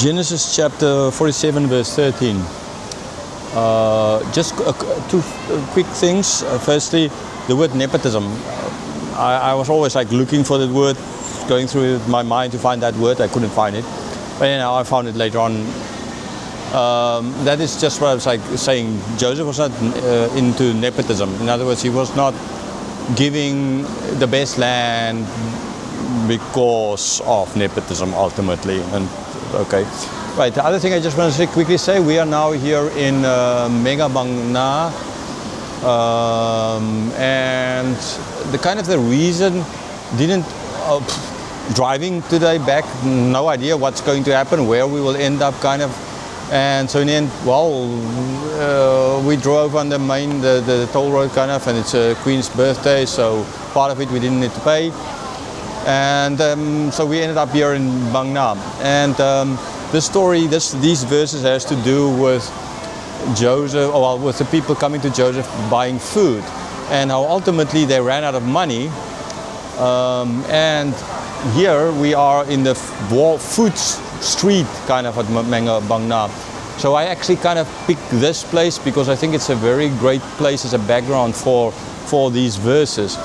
Genesis chapter 47 verse 13. Just two quick things. Firstly, the word nepotism. I was always like looking for that word, going through my mind to find that word. I couldn't find it, but I found it later on. That is just what I was like saying. Joseph was not into nepotism. In other words, he was not giving the best land because of nepotism ultimately. And okay, right. The other thing I just want to quickly say, we are now here in Mega Bang Na, and the reason didn't driving today back, no idea what's going to happen, where we will end up and so in the end, we drove on the the toll road and it's Queen's birthday, so part of it we didn't need to pay. And so we ended up here in Bang Na. And this story, these verses has to do with Joseph, with the people coming to Joseph buying food, and how ultimately they ran out of money. And here we are in the food street at Mega Bang Na. So I actually picked this place because I think it's a very great place as a background for these verses.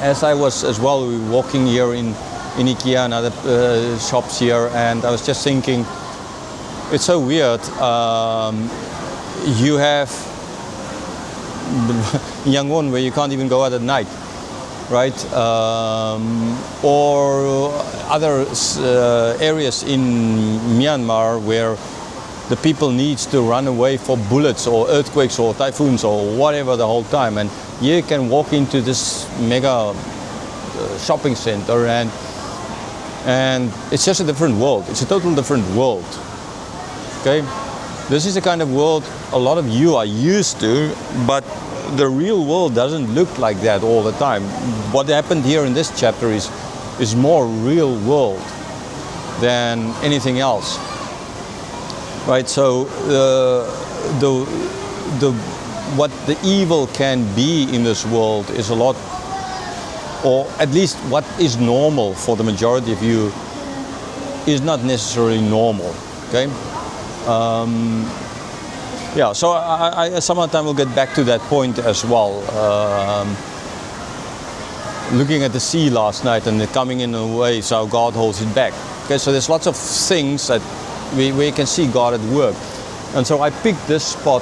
As I was as well walking here in IKEA and other shops here, and I was just thinking, it's so weird. You have Yangon where you can't even go out at night, right? Or other areas in Myanmar where the people needs to run away for bullets or earthquakes or typhoons or whatever the whole time, and you can walk into this mega shopping center and it's just a different world. It's a total different world. Okay, this is the kind of world a lot of you are used to, but the real world doesn't look like that all the time. What happened here in this chapter is more real world than anything else, right? So what the evil can be in this world is a lot, or at least what is normal for the majority of you is not necessarily normal. Okay. Yeah, so I some other time will get back to that point as well. Looking at the sea last night and it coming in a way, so God holds it back. Okay, so there's lots of things that we can see God at work. And so I picked this spot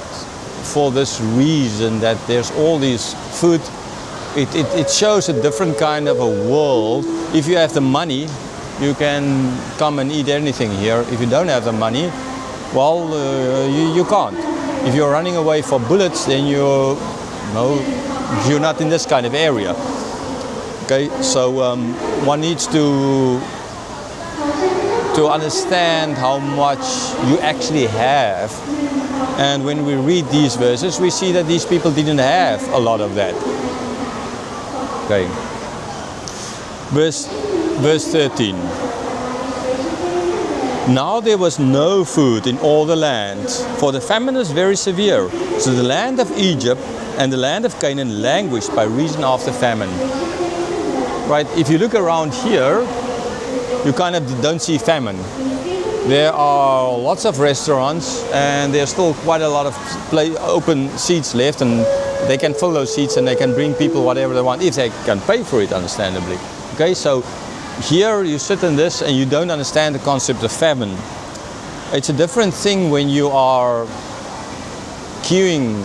for this reason, that there's all these food. It shows a different kind of a world. If you have the money, you can come and eat anything here. If you don't have the money, well, you can't. If you're running away for bullets, then you're not in this kind of area. Okay, so one needs to understand how much you actually have. And when we read these verses, we see that these people didn't have a lot of that. Okay. Verse 13. Now there was no food in all the land, for the famine was very severe. So the land of Egypt and the land of Canaan languished by reason of the famine. Right? If you look around here, you don't see famine. There are lots of restaurants, and there's still quite a lot of open seats left, and they can fill those seats and they can bring people whatever they want, if they can pay for it, understandably. Okay, so here you sit in this and you don't understand the concept of famine. It's a different thing when you are queuing,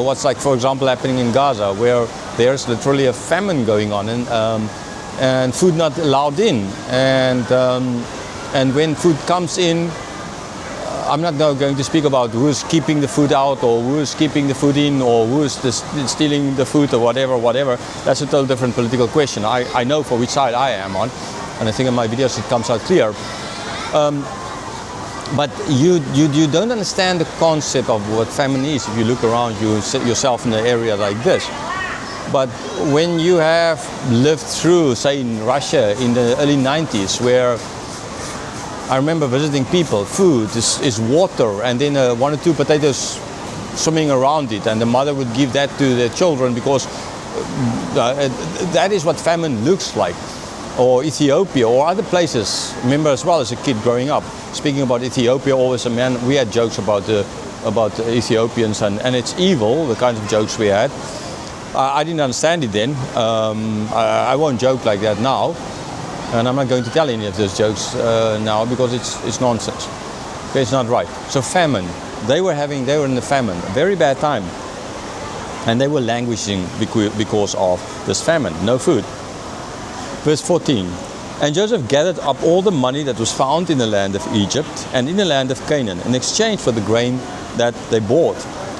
what's like, for example, happening in Gaza, where there's literally a famine going on, and food not allowed in. And when food comes in, I'm not now going to speak about who's keeping the food out or who's keeping the food in or who's stealing the food or whatever. That's a totally different political question. I know for which side I am on, and I think in my videos it comes out clear. But you don't understand the concept of what famine is if you look around yourself in an area like this. But when you have lived through, say, in Russia in the early 90s, where I remember visiting people, food is water and then one or two potatoes swimming around it, and the mother would give that to the children because that is what famine looks like. or Ethiopia or other places. Remember as well as a kid growing up, speaking about Ethiopia, always we had jokes about the Ethiopians and it's evil, the kinds of jokes we had. I didn't understand it then. I won't joke like that now, and I'm not going to tell any of those jokes now because it's nonsense. Okay, it's not right. So famine. They were in the famine, a very bad time, and they were languishing because of this famine, no food. Verse 14. And Joseph gathered up all the money that was found in the land of Egypt and in the land of Canaan in exchange for the grain that they bought.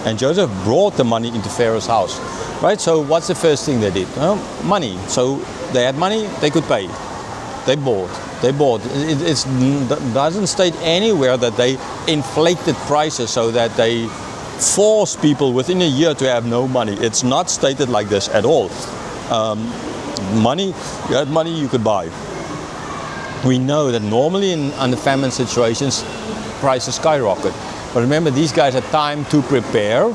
And Joseph brought the money into Pharaoh's house. Right, so what's the first thing they did? Well, money. So they had money, they could pay. They bought. It doesn't state anywhere that they inflated prices so that they force people within a year to have no money. It's not stated like this at all. Money, you had money, you could buy. We know that normally under famine situations, prices skyrocket. But remember, these guys had time to prepare,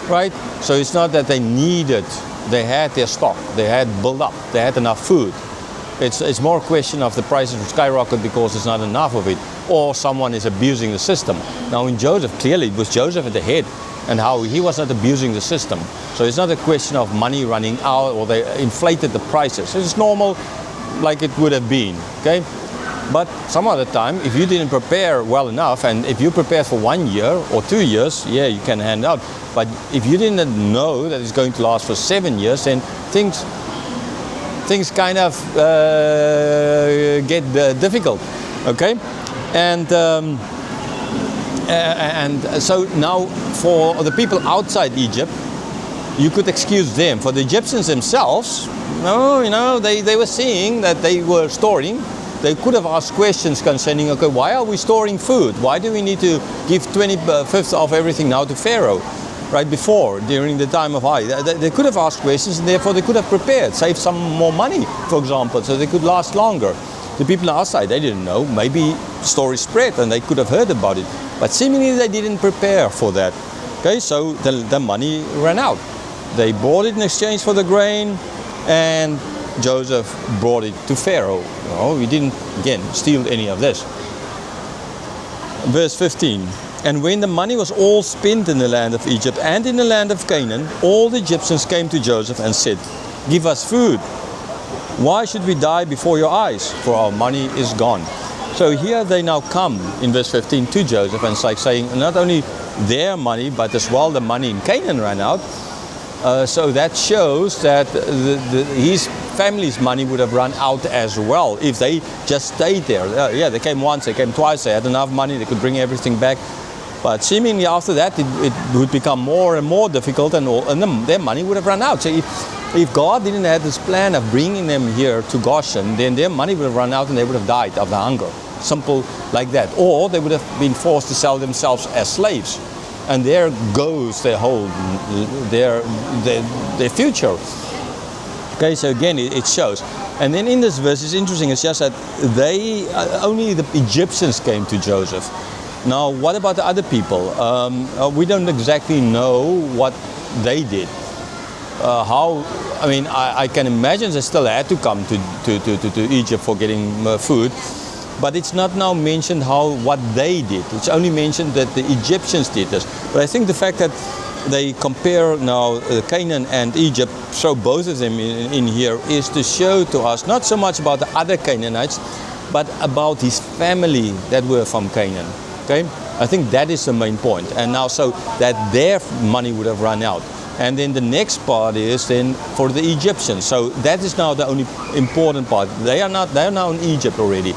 right? So it's not that they needed, they had their stock, they had built up, they had enough food. It's more a question of the prices will skyrocket because there's not enough of it, or someone is abusing the system. Now in Joseph, clearly it was Joseph at the head, and how he was not abusing the system. So it's not a question of money running out or they inflated the prices. It's normal like it would have been, okay? But some other time, if you didn't prepare well enough, and if you prepared for 1 year or 2 years, yeah, you can hand out. But if you didn't know that it's going to last for 7 years, then things kind of get difficult, okay? And so now for the people outside Egypt, you could excuse them. For the Egyptians themselves, no, you know, they were seeing that they were storing. They could have asked questions concerning, okay, why are we storing food? Why do we need to give 25th of everything now to Pharaoh? Right before, during the time of I. They could have asked questions and therefore they could have prepared, saved some more money, for example, so they could last longer. The people outside, they didn't know. Maybe the story spread and they could have heard about it. But seemingly they didn't prepare for that. Okay, so the money ran out. They bought it in exchange for the grain, and Joseph brought it to Pharaoh. No, he didn't, again, steal any of this. Verse 15. And when the money was all spent in the land of Egypt and in the land of Canaan, all the Egyptians came to Joseph and said, "Give us food. Why should we die before your eyes? For our money is gone." So here they now come in verse 15 to Joseph and it's like saying not only their money, but as well the money in Canaan ran out. So that shows that his family's money would have run out as well if they just stayed there. Yeah, they came once, they came twice, they had enough money, they could bring everything back. But seemingly after that, it would become more and more difficult, and their money would have run out. So if God didn't have this plan of bringing them here to Goshen, then their money would have run out and they would have died of the hunger. Simple like that. Or they would have been forced to sell themselves as slaves. And there goes their whole, their future. Okay, so again, it shows. And then in this verse, it's interesting, it's just that only the Egyptians came to Joseph. Now, what about the other people? We don't exactly know what they did. I can imagine they still had to come to Egypt for getting food. But it's not now mentioned what they did. It's only mentioned that the Egyptians did this. But I think the fact that they compare now Canaan and Egypt, show both of them in here, is to show to us not so much about the other Canaanites, but about his family that were from Canaan. Okay? I think that is the main point. And now so that their money would have run out. And then the next part is then for the Egyptians. So that is now the only important part. They are now in Egypt already.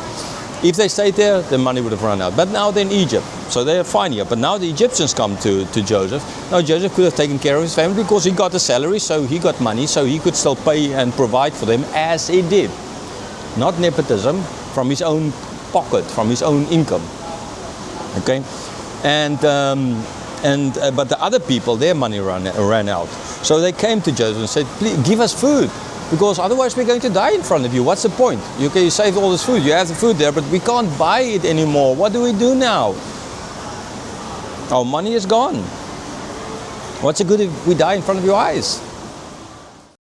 If they stayed there, the money would have run out. But now they're in Egypt, so they're fine here. But now the Egyptians come to Joseph. Now Joseph could have taken care of his family because he got a salary, so he got money, so he could still pay and provide for them as he did. Not nepotism, from his own pocket, from his own income. Okay, but the other people, their money ran out. So they came to Joseph and said, "Please give us food, because otherwise we're going to die in front of you. What's the point? You saved all this food, you have the food there, but we can't buy it anymore. What do we do now? Our money is gone. What's the good if we die in front of your eyes?"